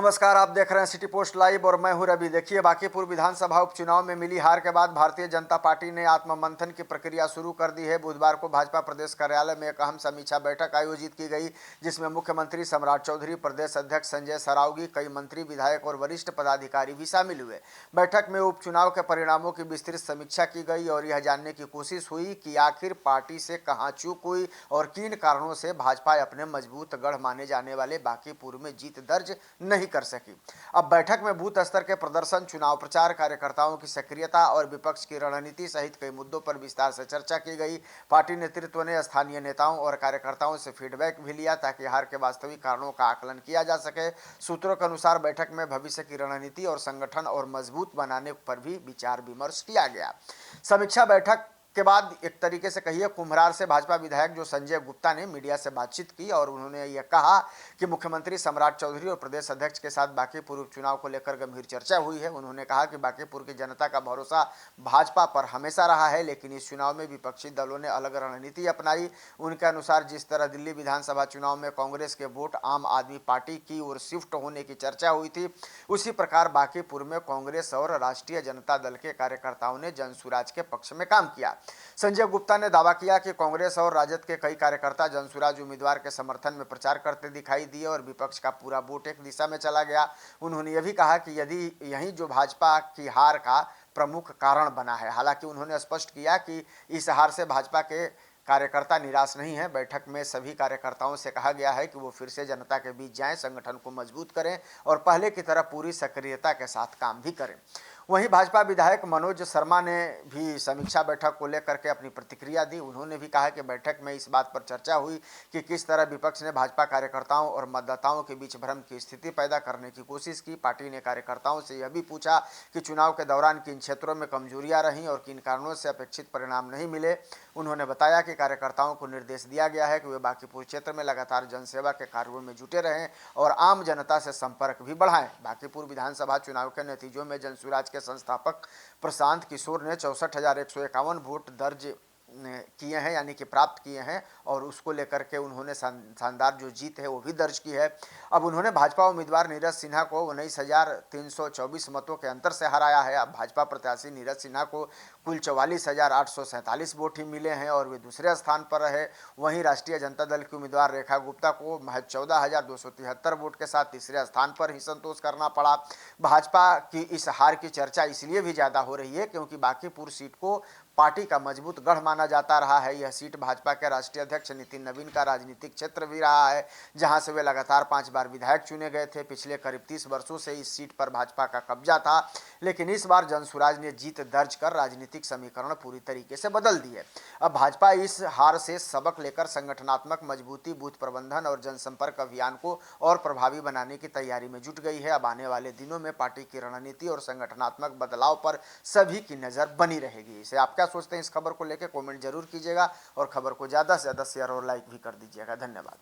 नमस्कार, आप देख रहे हैं सिटी पोस्ट लाइव और मैं हूं रवि। देखिए, बांकीपुर विधानसभा उपचुनाव में मिली हार के बाद भारतीय जनता पार्टी ने आत्ममंथन की प्रक्रिया शुरू कर दी है। बुधवार को भाजपा प्रदेश कार्यालय में एक अहम समीक्षा बैठक आयोजित की गई, जिसमें मुख्यमंत्री सम्राट चौधरी, प्रदेश अध्यक्ष संजय सरावगी, कई मंत्री, विधायक और वरिष्ठ पदाधिकारी भी शामिल हुए। बैठक में उपचुनाव के परिणामों की विस्तृत समीक्षा की गई और यह जानने की कोशिश हुई कि आखिर पार्टी से कहां चूक हुई और किन कारणों से भाजपा अपने मजबूत गढ़ माने जाने वाले बांकीपुर में जीत दर्ज नहीं कर सकी। अब बैठक में बूथ स्तर के प्रदर्शन, चुनाव प्रचार, कार्यकर्ताओं की सक्रियता और विपक्ष की रणनीति सहित कई मुद्दों पर विस्तार से चर्चा की गई। पार्टी नेतृत्व ने स्थानीय नेताओं और कार्यकर्ताओं से फीडबैक भी लिया ताकि हार के वास्तविक कारणों का आकलन किया जा सके। सूत्रों के अनुसार बैठक में भविष्य की रणनीति और संगठन और मजबूत बनाने पर भी विचार विमर्श किया गया। समीक्षा बैठक के बाद एक तरीके से कहिए कुम्हरार से भाजपा विधायक जो संजय गुप्ता ने मीडिया से बातचीत की और उन्होंने यह कहा कि मुख्यमंत्री सम्राट चौधरी और प्रदेश अध्यक्ष के साथ बांकीपुर उपचुनाव को लेकर गंभीर चर्चा हुई है। उन्होंने कहा कि बांकीपुर की जनता का भरोसा भाजपा पर हमेशा रहा है, लेकिन इस चुनाव में विपक्षी दलों ने अलग रणनीति अपनाई। उनके अनुसार जिस तरह दिल्ली विधानसभा चुनाव में कांग्रेस के वोट आम आदमी पार्टी की ओर शिफ्ट होने की चर्चा हुई थी, उसी प्रकार बांकीपुर में कांग्रेस और राष्ट्रीय जनता दल के कार्यकर्ताओं ने जनसुराज के पक्ष में काम किया। संजय गुप्ता ने दावा किया कि कांग्रेस और राजद के कई कार्यकर्ता जनसुराज उम्मीदवार के समर्थन में प्रचार करते दिखाई दिए और विपक्ष का पूरा वोट एक दिशा में चला गया। उन्होंने यह भी कहा कि यदि यही जो भाजपा की हार का प्रमुख कारण बना है। हालांकि उन्होंने स्पष्ट किया कि इस हार से भाजपा के कार्यकर्ता निराश नहीं है। बैठक में सभी कार्यकर्ताओं से कहा गया है कि वो फिर से जनता के बीच जाएं, संगठन को मजबूत करें और पहले की तरह पूरी सक्रियता के साथ काम भी करें। वहीं भाजपा विधायक मनोज शर्मा ने भी समीक्षा बैठक को लेकर के अपनी प्रतिक्रिया दी। उन्होंने भी कहा कि बैठक में इस बात पर चर्चा हुई कि किस तरह विपक्ष ने भाजपा कार्यकर्ताओं और मतदाताओं के बीच भ्रम की स्थिति पैदा करने की कोशिश की। पार्टी ने कार्यकर्ताओं से यह भी पूछा कि चुनाव के दौरान किन क्षेत्रों में कमजोरियां रहीं और किन कारणों से अपेक्षित परिणाम नहीं मिले। उन्होंने बताया कि कार्यकर्ताओं को निर्देश दिया गया है कि वे बांकीपुर क्षेत्र में लगातार जनसेवा के कार्यों में जुटे रहें और आम जनता से संपर्क भी बढ़ाएं। बांकीपुर विधानसभा चुनाव के नतीजों में जनसुराज के संस्थापक प्रशांत किशोर ने 64,151 वोट दर्ज किए हैं, यानी कि प्राप्त किए हैं, और उसको लेकर के उन्होंने शानदार जो जीत है वो भी दर्ज की है। अब उन्होंने भाजपा उम्मीदवार नीरज सिन्हा को 19,324 मतों के अंतर से हराया है। अब भाजपा प्रत्याशी नीरज सिन्हा को कुल 44,847 वोट ही मिले हैं और वे दूसरे स्थान पर रहे। वहीं राष्ट्रीय जनता दल की उम्मीदवार रेखा गुप्ता को महज 14,273 वोट के साथ तीसरे स्थान पर ही संतोष करना पड़ा। भाजपा की इस हार की चर्चा इसलिए भी ज़्यादा हो रही है क्योंकि बांकीपुर सीट को पार्टी का मजबूत गढ़ माना जाता रहा है। यह सीट भाजपा के राष्ट्रीय अध्यक्ष नितिन नवीन का राजनीतिक क्षेत्र भी रहा है, जहां से वे लगातार 5 बार विधायक चुने गए थे। पिछले करीब 30 वर्षों से इस सीट पर भाजपा का कब्जा था, लेकिन इस बार जनसुराज ने जीत दर्ज कर राजनीतिक समीकरण पूरी तरीके से बदल दिए। अब भाजपा इस हार से सबक लेकर संगठनात्मक मजबूती, बूथ प्रबंधन और जनसंपर्क अभियान को और प्रभावी बनाने की तैयारी में जुट गई है। अब आने वाले दिनों में पार्टी की रणनीति और संगठनात्मक बदलाव पर सभी की नजर बनी रहेगी। इसे आप क्या सोचते हैं इस खबर को लेकर कमेंट जरूर कीजिएगा और खबर को ज्यादा से ज्यादा शेयर और लाइक भी कर दीजिएगा। धन्यवाद।